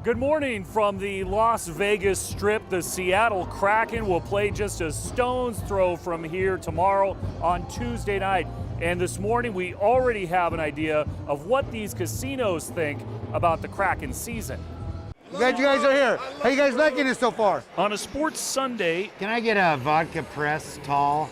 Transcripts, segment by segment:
Good morning from the Las Vegas Strip. The Seattle Kraken will play just a stone's throw from here tomorrow on Tuesday night. And this morning we already have an idea of what these casinos think about the Kraken season. Glad you guys are here. How you guys liking it so far? On a sports Sunday, Can I get a vodka press tall?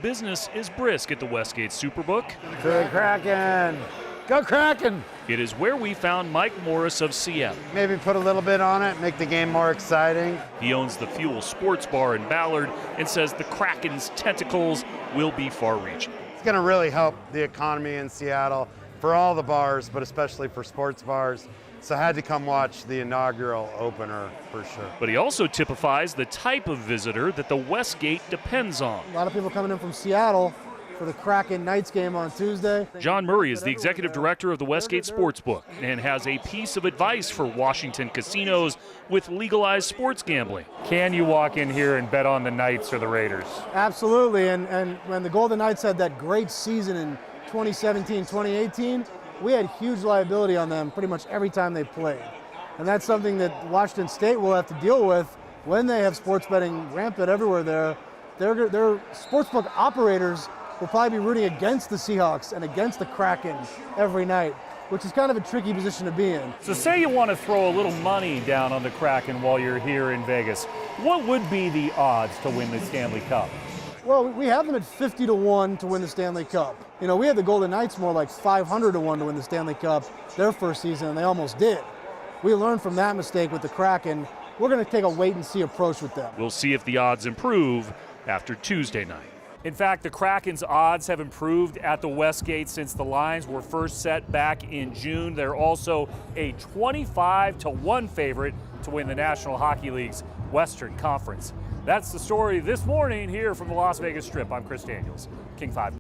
business is brisk at the Westgate Superbook. To the Kraken. Go Kraken! It is where we found Mike Morris of Seattle. Maybe put a little bit on it, make the game more exciting. He owns the Fuel Sports Bar in Ballard and says the Kraken's tentacles will be far-reaching. It's going to really help the economy in Seattle for all the bars, but especially for sports bars. So I had to come watch the inaugural opener for sure. But he also typifies the type of visitor that the Westgate depends on. A lot of people coming in from Seattle for the Kraken Knights game on Tuesday. John Murray is the executive director of the Westgate Sportsbook and has a piece of advice for Washington casinos with legalized sports gambling. Can you walk in here and bet on the Knights or the Raiders? Absolutely, and when the Golden Knights had that great season in 2017, 2018, we had huge liability on them pretty much every time they played. And that's something that Washington State will have to deal with when they have sports betting rampant everywhere there. Their sportsbook operators will probably be rooting against the Seahawks and against the Kraken every night, which is kind of a tricky position to be in. So say you want to throw a little money down on the Kraken while you're here in Vegas. What would be the odds to win the Stanley Cup? Well, we have them at 50-1 to win the Stanley Cup. You know, we had the Golden Knights more like 500-1 to win the Stanley Cup their first season, and they almost did. We learned from that mistake with the Kraken. We're going to take a wait-and-see approach with them. We'll see if the odds improve after Tuesday night. In fact, the Kraken's odds have improved at the Westgate since the lines were first set back in June. They're also a 25-1 favorite to win the National Hockey League's Western Conference. That's the story this morning here from the Las Vegas Strip. I'm Chris Daniels, King 5.